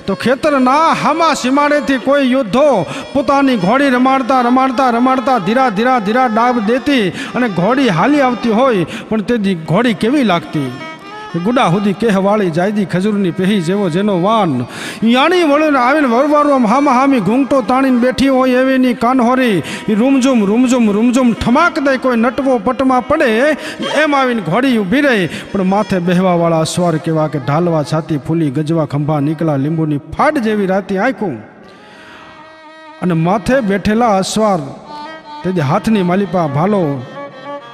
तो खेतरना हामा सीमाड़ेथी कोई योद्धो पोतानी घोड़ी रमाड़ता रमाड़ता रमाड़ता धीरा धीरा धीरा डाब देती अने घोड़ी हाली आवती होय पण तेजी घोड़ी केवी लागती गुडा हुदी कहवाड़ी जायदी खजूरनी पेही जेवो जेनो वान यानी वळीने आवीने वरवारो हामा हामी घूंघटो ताणीने बेठी होय एवीनी कानहोरी रूमझूम रूमझूम रूमझूम ठमाक दे कोई नटवो पटमा पड़े एम आवीने घोड़ी ऊभी रही पण माथे बेहवा वाळा अस्वार केवा के ढालवा छाती फूली गजवा खंभा निकला લીંબુની फाट जेवी राती आंखों अने माथे बेठेला अस्वार तेजे हाथनी मालिपा भालो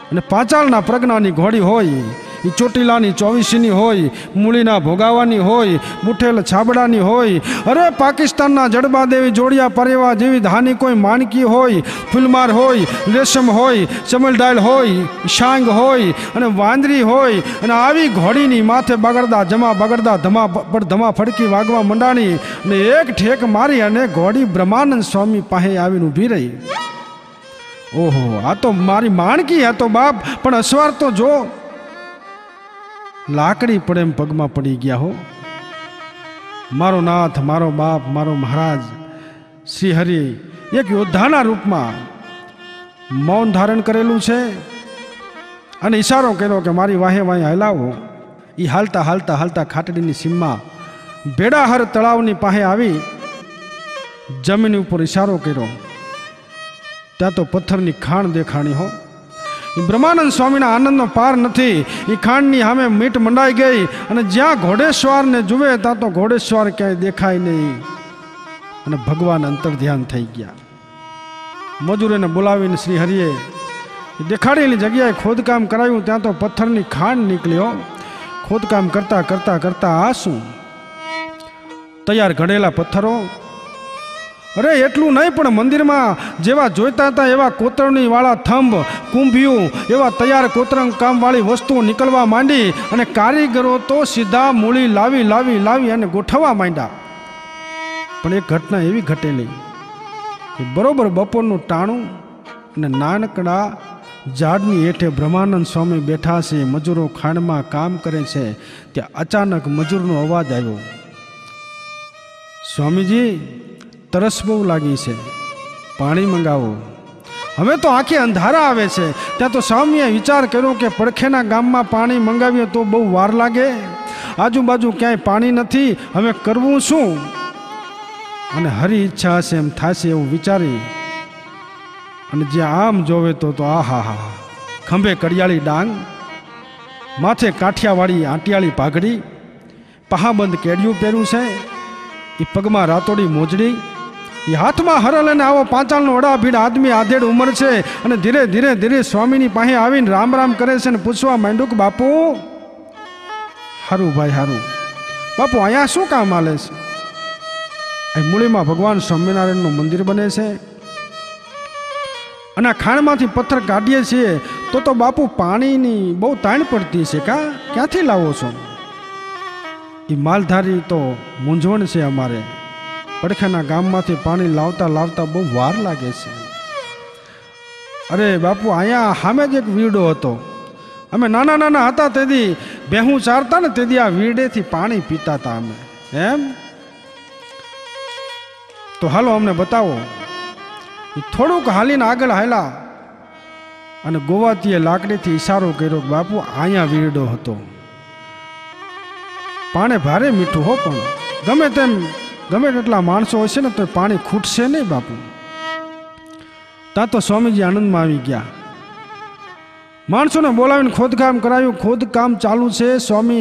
अने पाचाळना प्रज्ञानी घोड़ी होय ई ચોટીલાની 24ની હોય મૂળીના ભોગાવાની હોય બુઠેલ છાબડાની હોય અરે પાકિસ્તાનના જડબાદેવી જોડિયા પરેવા જેવી ધાની કોઈ માણકી હોય ફૂલમાર હોય રેશમ હોય ચમલડાળ હોય શાંગ હોય અને વાંદરી હોય અને આવી ઘોડીની માથે બગડદા ધમા પર ધમા ફડકી વાગવા મંડાણી અને એક ઠેક મારી અને ઘોડી બ્રહ્માનંદ સ્વામી પાસે આવીને ઊભી રહી ઓહો આ તો મારી માણકી આ તો બાપ પણ અસવાર તો જો लाकड़ी पड़े पग में पड़ी गया हो मारो नाथ मारो बाप मारो महाराज श्री हरि एक योद्धाना रूप में मौन धारण करेलू है अने इशारो कर्यो कि मारी वाहे वाहे हलावो ई हालता हालता हालता खाटडीनी सीममा बेड़ाहर तळावनी पाहे आवी जमीन पर इशारो कर्यो त्या तो पत्थरनी खाण देखाणी हो ब्रह्मानंद स्वामी आनंद पार नहीं ई खांडनी हमें मीट मंडाई गई और ज्या घोड़ेश्वर ने जुए त्या तो घोड़ेश्वर क्या देखाय नहीं और भगवान अंतर ध्यान थी गया मजूरे ने बोलावीने श्री हरिए देखाड़ेली जगह खोदकाम करायु त्या तो पत्थरनी खांड निकल्यो खोदकाम करता करता करता आसू तैयार घड़ेला पत्थरों अरे एटलू नहीं पण मंदिर में जेवा जोईता था एवा कोतरणी वाला थंभ कुंभियों एवा तैयार कोतरंग काम वाली वस्तुओं निकलवा मांडी अने कारीगरो तो सीधा मूली लावी लावी लावी अने गोठवा मांड्या पण एक घटना एवी घटेली कि बरोबर बपोरनु टाणु अने नानकड़ा झाड़नी हेठे ब्रह्मानंद स्वामी बैठा छे मजूरो खाण में काम करे छे त्या अचानक मजूरनो अवाज आव्यो स्वामीजी तरस बहु लागी है पानी मंगावो हमें तो आँखें अंधारा आवे छे त्या तो स्वामीए विचार कर्यो कि પડખેના ગામમાં पानी मंगावीए तो बहु वार लागे आजूबाजू क्यांय पानी नहीं हमें करवू शू अने हरी इच्छा हशे एम थशे एवुं विचारी अने जे आम जोवे तो आहा हा खंभे कड़ियाળી डांग माथे काठियावाड़ी आटियाળી पाघड़ी पहाबंद केडिયું પહેર્યું છે ई पगमा रातोड़ी मोजड़ी ये हाथ में हरल ने आवो पांचालनो वड़ा भीड़ आदमी आधेड़ उमर छे अने धीरे धीरे धीरे स्वामीनी पाहे आवीने राम राम करे छे ने पूछवा मांड्यो के बापू हारू भाई हारू बापू आया शुं काम आले छे आ मूळी में भगवान स्वामीनारायण नु मंदिर बने छे अने खाण मांथी पत्थर काढीए छीए तो बापू पाणीनी बहु ताण पड़ती छे का क्यांथी लावो छो ई मालधारी तो मूंझवण छे अमारे પડખેના ગામમાંથી પાણી લાવતા લાવતા બહુ વાર લાગે છે અરે બાપુ અહીંયા સામે જ એક વીડો હતો અમે નાના નાના હતા તેથી બેહું ચારતા ને તેથી આ વીડેથી પાણી પીતા હતા અમે એમ તો હાલો અમને બતાવો થોડુંક હાલીને આગળ હાલ્યા અને ગોવાતીએ લાકડીથી ઈશારો કર્યો કે બાપુ અહીંયા વીડો હતો પાણી ભારે મીઠું હો પણ ગમે તેમ गमे तेटला माणसों हशे ने तो पानी खूटशे नहीं बापू ता तो स्वामीजी आनंद में आवी गया माणसों ने बोलावीने खोदकाम कराव्યું खोदकाम चालू है स्वामी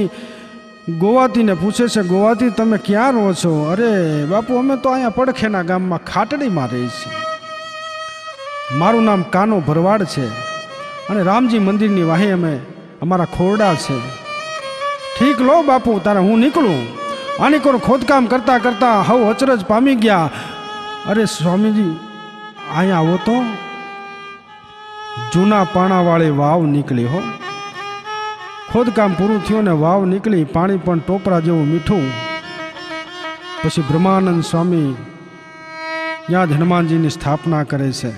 गोवाती ने पूछे से गोवाती तमे क्या रहो छो अरे बापू अमे तो अहींया પડખેના ગામમાં ખાટડી में रही छे मारू नाम कानो भरवाड़ है अने रामजी मंदिर नी वाहे अमे अमारा खोरडा है ठीक लो बापू तारे हूँ निकलूँ आनी को खोदकाम करता करता हव अचरज पामी गया अरे स्वामीजी आया आवो तो जूना पाणा वाली वाव निकली हो खोदकाम पूરું थयुं ने वाव निकली पाणी पण टोपरा जेवुं मीठुं पछी ब्रह्मानंद स्वामी यहाँ हनुमानजी की स्थापना करे छे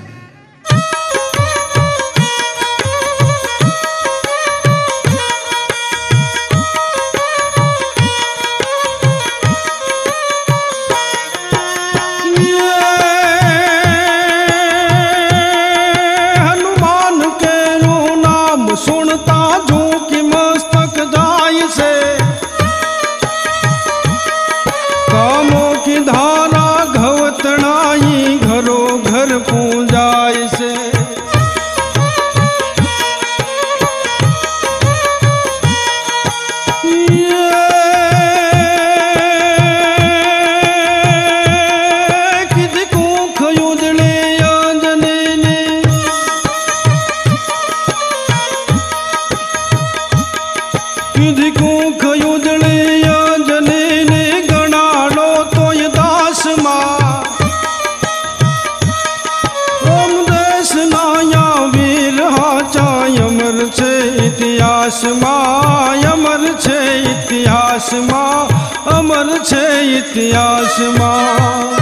ઇતિહાસમાં અમર છે, ઇતિહાસમાં અમર છે, ઇતિહાસમાં.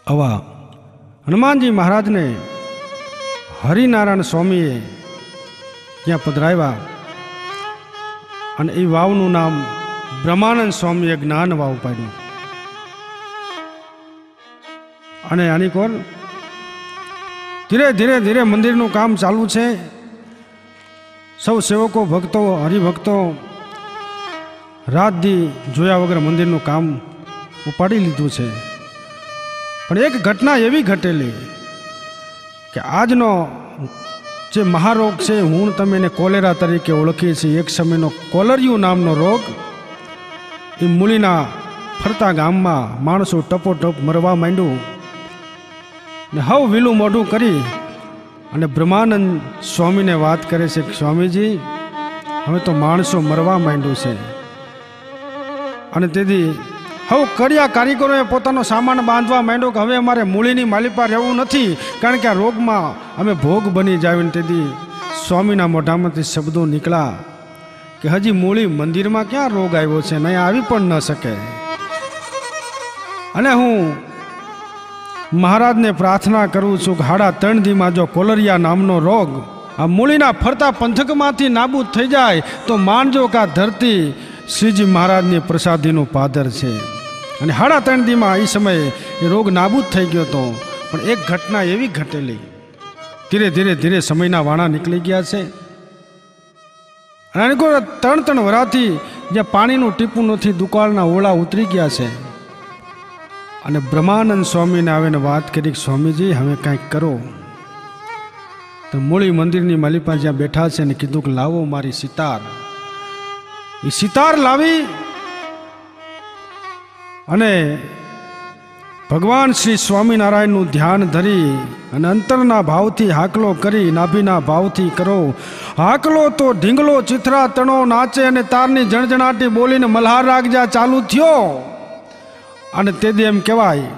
આવા હનુમાનજી મહારાજને હરિનારાયણ સ્વામીએ ત્યાં પધરાવ્યા અને એ વાવનું નામ બ્રહ્માનંદ સ્વામીએ જ્ઞાન વાવ પાડ્યું. અને આની કોર ધીરે ધીરે ધીરે મંદિરનું કામ ચાલુ છે. સૌ સેવકો ભક્તો હરિભક્તો રાત દી જોયા વગર મંદિરનું કામ ઉપાડી લીધું છે. પણ એક ઘટના એવી ઘટેલી કે આજનો જે મહારોગ છે, હું તમે એને કોલેરા તરીકે ઓળખીએ છીએ, એક સમયનો કોલરિયું નામનો રોગ, એ મૂળીના ફરતા ગામમાં માણસો ટપોટપ મરવા માંડ્યું ને હવ વિલું મોઢું કરી અને બ્રહ્માનંદ સ્વામીને વાત કરે છે કે સ્વામીજી હવે તો માણસો મરવા માંડ્યું છે. અને તેથી હવે કડિયા કારીગરોએ પોતાનો સામાન બાંધવા માંડ્યો કે હવે અમારે મૂળીની માલિપા રહેવું નથી, કારણ કે આ રોગમાં અમે ભોગ બની જાવીને. તેથી સ્વામીના મોઢામાંથી શબ્દો નીકળ્યા કે હજી મૂળી મંદિરમાં ક્યાં રોગ આવ્યો છે, નહીં આવી પણ ન શકે. અને હું મહારાજને પ્રાર્થના કરું છું કે હાડા 3 દીમાં જો કોલરિયા નામનો રોગ આ મૂળીના ફરતા પંથકમાંથી નાબૂદ થઈ જાય તો માનજો કે આ ધરતી શ્રીજી મહારાજની પ્રસાદીનું પાદર છે. અને હાડા 3 દીમાં એ સમયે એ રોગ નાબૂદ થઈ ગયો હતો. પણ એક ઘટના એવી ઘટેલી, ધીરે ધીરે ધીરે સમયના વાણા નીકળી ગયા છે. અને 3 વરાથી જ્યાં પાણીનું ટીપું નથી, દુકાળના ઓળા ઉતરી ગયા છે. અને બ્રહ્માનંદ સ્વામીને આવીને વાત કરી કે સ્વામીજી હવે કાંઈક કરો. તો મૂળી મંદિરની માલિપા જ્યાં બેઠા છે ને કીધું કે લાવો મારી સિતાર. એ સિતાર લાવી અને ભગવાન શ્રી સ્વામિનારાયણનું ધ્યાન ધરી અને અંતરના ભાવથી હાકલો કરી, નાભીના ભાવથી કરો હાકલો તો ઢીંગલો ચિથરા તણો નાચે અને તારની જણજણાટી બોલીને મલ્હાર રાગ જ્યાં ચાલુ થયો. અને તેથી એમ કહેવાય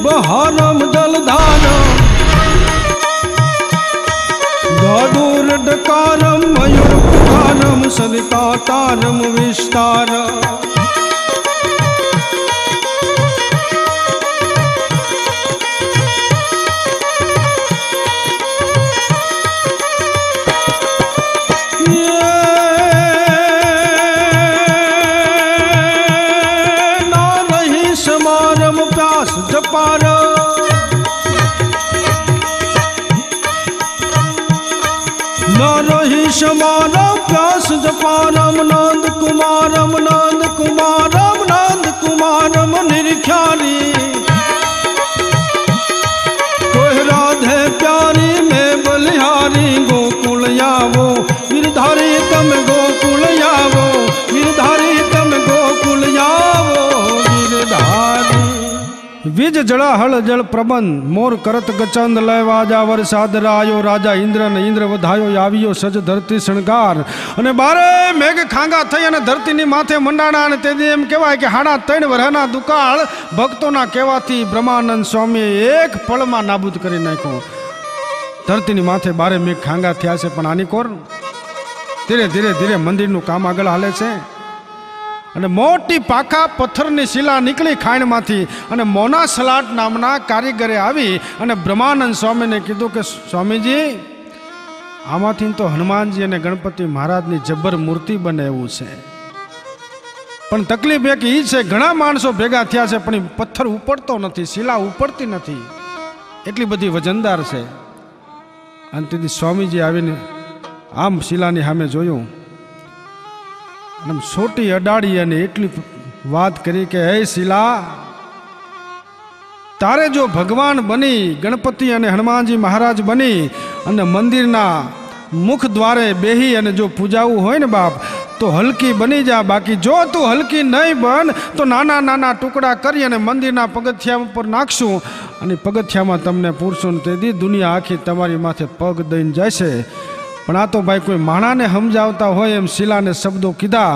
बहारम जलधारम गादूर डकारम मयूर पुकारम सरिता तारम विस्तार. जपार न रही समारम प्यास जपारम नंद कुमारम निरख्यारी कोई राधे प्यारी में बलिहारी गोकुल आवो गिरधारी तम गोकुल आवो गिरधारी तम गोकुल आवो गिरधारी. विज जड़ा हल जल प्रबंध मोर करत गचंद लय वाजा वरसाद रायो राजा इंद्र ने इंद्र वधायो आवियो सज धरती शणगार. અને બારે મેઘ ખાંગા થઈ અને ધરતીની માથે મંડાણા. અને તેથી એમ કહેવાય કે હાડા 3 વર્ષના દુકાળ ભક્તોના કહેવાથી બ્રહ્માનંદ સ્વામીએ એક પળમાં નાબૂદ કરી નાખ્યો. ધરતીની માથે બારે મેઘ ખાંગા થયા છે. પણ આની કોર ધીરે ધીરે ધીરે મંદિરનું કામ આગળ હાલે છે. અને મોટી પાકા પથ્થરની શિલા નીકળી ખાણમાંથી. અને મોના સલાટ નામના કારીગરે આવી અને બ્રહ્માનંદ સ્વામીને કીધું કે સ્વામીજી આમાંથી તો હનુમાનજી અને ગણપતિ મહારાજની જબ્બર મૂર્તિ બને એવું છે. પણ તકલીફ એક એ છે, ઘણા માણસો ભેગા થયા છે પણ પથ્થર ઉપડતો નથી, શિલા ઉપડતી નથી, એટલી બધી વજનદાર છે. અને તેથી સ્વામીજી આવીને આમ શિલાની સામે જોયું અને છોટી અડાડી અને એટલી વાત કરી કે હે શિલા, તારે જો ભગવાન બની ગણપતિ અને હનુમાનજી મહારાજ બની અને મંદિરના મુખ દ્વારે બેહી અને જો પૂજાવું હોય ને બાપ તો હલકી બની જા, બાકી જો તું હલકી નહીં બન તો નાના નાના ટુકડા કરી અને મંદિરના પગથિયા ઉપર નાખશું અને પગથિયામાં તમને પૂરશું તેથી દુનિયા આખી તમારી માથે પગ દઈને જશે. પણ આ તો ભાઈ કોઈ માણાને સમજાવતા હોય એમ શિલાને શબ્દો કીધા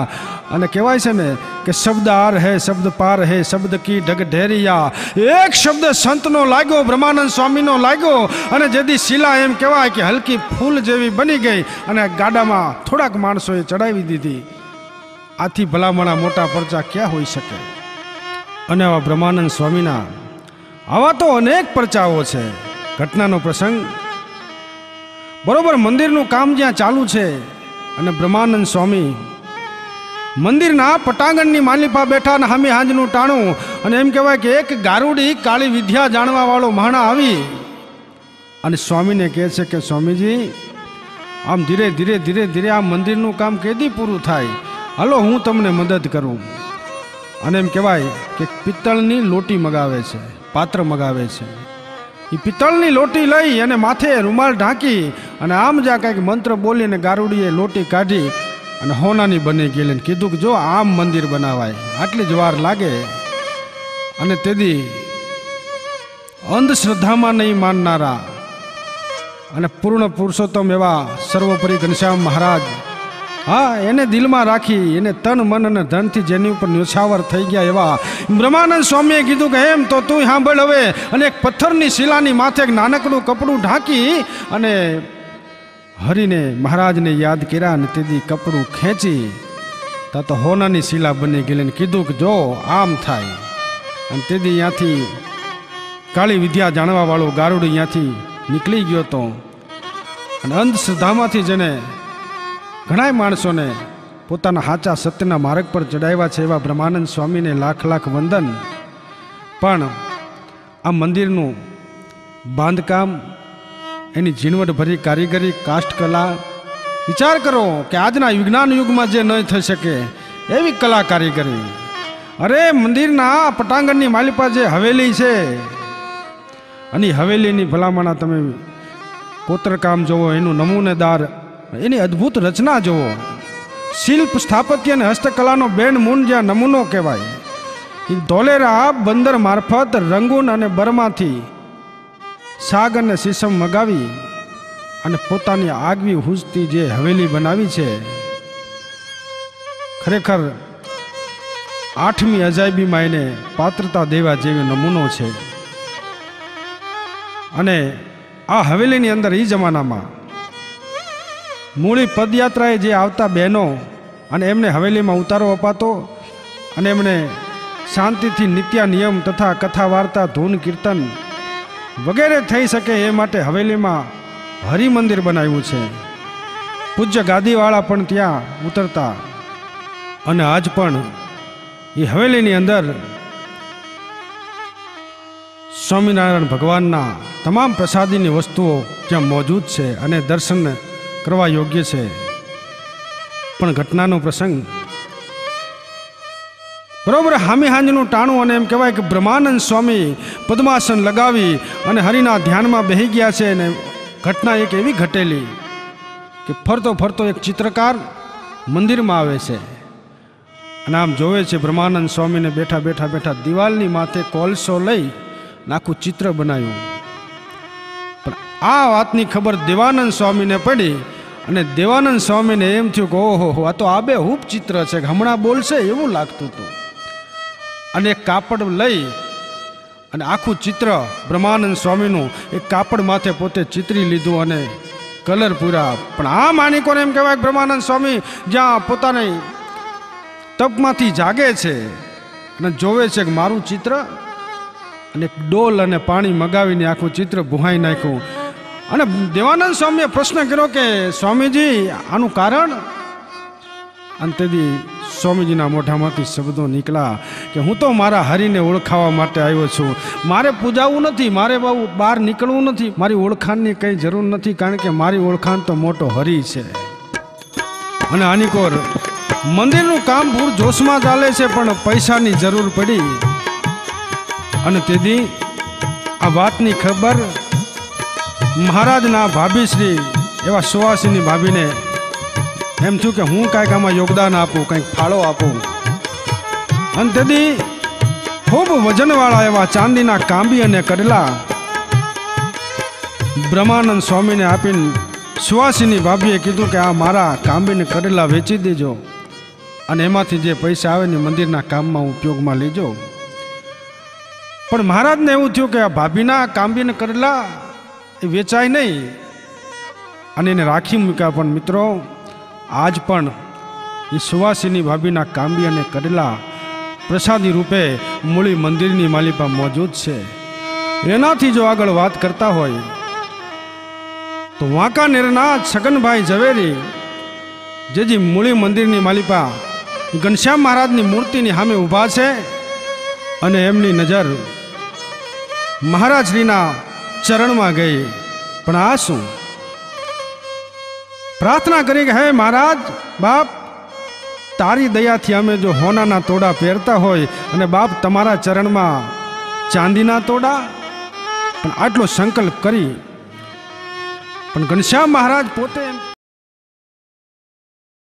અને કહેવાય છે ને કે શબ્દ આર હે શબ્દ પાર હે શબ્દ કી ઢગ ઢેરિયા. એક શબ્દ સંતનો લાગ્યો, બ્રહ્માનંદ સ્વામીનો લાગ્યો અને જેથી શિલા એમ કહેવાય કે હલકી ફૂલ જેવી બની ગઈ અને ગાડામાં થોડાક માણસોએ ચડાવી દીધી. આથી ભલામણા મોટા પરચા ક્યાં હોઈ શકે? અને આવા બ્રહ્માનંદ સ્વામીના આવા તો અનેક પરચાઓ છે. ઘટનાનો પ્રસંગ, બરોબર મંદિરનું કામ જ્યાં ચાલુ છે અને બ્રહ્માનંદ સ્વામી મંદિરના પટાંગણની માલિપા બેઠા અને હામી હાંજનું ટાણું અને એમ કહેવાય કે એક ગારુડી કાળી વિદ્યા જાણવા વાળો માણા આવી અને સ્વામીને કહે છે કે સ્વામીજી આમ ધીરે ધીરે ધીરે ધીરે આ મંદિરનું કામ કેદી પૂરું થાય, હાલો હું તમને મદદ કરું. અને એમ કહેવાય કે પિત્તળની લોટી મગાવે છે, પાત્ર મગાવે છે. એ પિત્તળની લોટી લઈ અને માથે રૂમાલ ઢાંકી અને આમ જ્યાં કંઈક મંત્ર બોલીને ગારુડીએ લોટી કાઢી અને હોનાની બની ગયેલી કીધું કે જો આમ મંદિર બનાવાય, આટલી જ વાર લાગે. અને તેથી અંધશ્રદ્ધામાં નહીં માનનારા અને પૂર્ણ પુરુષોત્તમ એવા સર્વોપરી ઘનશ્યામ મહારાજ, હા એને દિલમાં રાખી એને તન મન અને ધનથી જેની ઉપર ન્યોછાવર થઈ ગયા એવા બ્રહ્માનંદ સ્વામીએ કીધું કે એમ તો તું સાંભળ હવે. અને એક પથ્થરની શિલાની માથે એક નાનકડું કપડું ઢાંકી અને હરિને મહારાજને યાદ કર્યા અને તેથી કપડું ખેંચી તા તો હોનાની શિલા બની ગયેલી. કીધું કે જો આમ થાય. અને તેથી ત્યાંથી કાળી વિદ્યા જાણવા વાળો ગારુડી ત્યાંથી નીકળી ગયો હતો. અને અંધશ્રદ્ધામાંથી જેને ઘણા માણસોને પોતાના સાચા સત્યના માર્ગ પર ચડાવ્યા છે એવા બ્રહ્માનંદ સ્વામીને લાખ લાખ વંદન. પણ આ મંદિરનું બાંધકામ, એની ઝીણવટભરી કારીગરી, કાષ્ઠકલા, વિચાર કરો કે આજના વિજ્ઞાન યુગમાં જે ન થઈ શકે એવી કલા કારીગરી. અરે મંદિરના પટાંગણની માલિપા જે હવેલી છે અને હવેલીની ભલામણા તમે કોતરકામ જોવો, એનું નમૂનેદાર, એની અદ્ભુત રચના જુઓ. શિલ્પ સ્થાપત્ય અને હસ્તકલાનો બેન મૂન જ્યાં નમૂનો કહેવાય. એ ધોલેરા બંદર મારફત રંગૂન અને બર્માથી સાગ અને સીસમ મગાવી અને પોતાની આગવી હુજતી જે હવેલી બનાવી છે, ખરેખર 8મી અજાયબીમાં એને પાત્રતા દેવા જેવો નમૂનો છે. અને આ હવેલીની અંદર એ જમાનામાં મૂળી પદયાત્રાએ જે આવતા બહેનો અને એમને હવેલીમાં ઉતારો અપાતો અને એમને શાંતિથી નિત્ય નિયમ તથા કથા વાર્તા, ધૂન, કીર્તન વગેરે થઈ શકે એ માટે હવેલીમાં હરિમંદિર બનાવ્યું છે. પૂજ્ય ગાદીવાળા પણ ત્યાં ઉતરતા અને આજ પણ એ હવેલીની અંદર સ્વામિનારાયણ ભગવાનના તમામ પ્રસાદીની વસ્તુઓ ત્યાં મોજૂદ છે અને દર્શન કરવા યોગ્ય છે. પણ ઘટનાનો પ્રસંગ, બરોબર હામી હાંજનું ટાણું અને એમ કહેવાય કે બ્રહ્માનંદ સ્વામી પદ્માસન લગાવી અને હરિના ધ્યાનમાં બેહી ગયા છે. અને ઘટના એક એવી ઘટેલી કે ફરતો ફરતો એક ચિત્રકાર મંદિરમાં આવે છે અને આમ જોવે છે બ્રહ્માનંદ સ્વામીને બેઠા બેઠા બેઠા દિવાલની માથે કોલસો લઈ આખું ચિત્ર બનાવ્યું. પણ આ વાતની ખબર દેવાનંદ સ્વામીને પડી અને દેવાનંદ સ્વામીને એમ થયું કે ઓહો આ તો આબેહૂબ ચિત્ર છે, હમણાં બોલશે એવું લાગતું હતું. અને એક કાપડ લઈ અને આખું ચિત્ર બ્રહ્માનંદ સ્વામીનું એક કાપડ માથે પોતે ચિતરી લીધું અને કલર પૂરા. પણ આ માણિકોને એમ કહેવાય બ્રહ્માનંદ સ્વામી જ્યાં પોતાની તપમાંથી જાગે છે અને જોવે છે કે મારું ચિત્ર, અને ડોલ અને પાણી મગાવીને આખું ચિત્ર ભૂહાઈ નાખ્યું. અને દેવાનંદ સ્વામીએ પ્રશ્ન કર્યો કે સ્વામીજી આનું કારણ? અને તેથી સ્વામીજીના મોઢામાંથી શબ્દો નીકળ્યા કે હું તો મારા હરિને ઓળખાવા માટે આવ્યો છું, મારે પૂજાવું નથી, મારે બહુ બહાર નીકળવું નથી, મારી ઓળખાણની કંઈ જરૂર નથી, કારણ કે મારી ઓળખાણ તો મોટો હરિ છે. અને આનીકોર મંદિરનું કામ પૂર જોશમાં ચાલે છે પણ પૈસાની જરૂર પડી અને તેથી આ વાતની ખબર મહારાજના ભાભી શ્રી એવા સુવાસીની ભાભીને એમ થયું કે હું કાંઈક આમાં યોગદાન આપું, કંઈક ફાળો આપું. અને તેથી ખૂબ વજનવાળા એવા ચાંદીના કાંબી અને કડલા બ્રહ્માનંદ સ્વામીને આપીને સુવાસીની ભાભીએ કીધું કે આ મારા કાંબીને કડલા વેચી દેજો અને એમાંથી જે પૈસા આવે ને મંદિરના કામમાં ઉપયોગમાં લેજો. પણ મહારાજને એવું થયું કે આ ભાભીના કાંબીને કડલા એ વેચાય નહીં અને એને રાખી મૂક્યા. પણ મિત્રો, આજ પણ એ સુવાસીની ભાભીના કાંબી અને કડલા પ્રસાદી રૂપે મૂળી મંદિરની માલિપા મોજૂદ છે. એનાથી જો આગળ વાત કરતા હોય તો વાંકાનેરના છગનભાઈ ઝવેરી જે મૂળી મંદિરની માલિપા ઘનશ્યામ મહારાજની મૂર્તિની સામે ઊભા છે અને એમની નજર મહારાજશ્રીના ચરણમાં ગઈ. પણ આ શું પ્રાર્થના કરી કે હે મહારાજ બાપ, તારી દયાથી અમે જો હોનાના તોડા પહેરતા હોય અને બાપ તમારા ચરણમાં ચાંદીના તોડા, પણ આટલો સંકલ્પ કરી પણ ઘનશ્યામ મહારાજ પોતે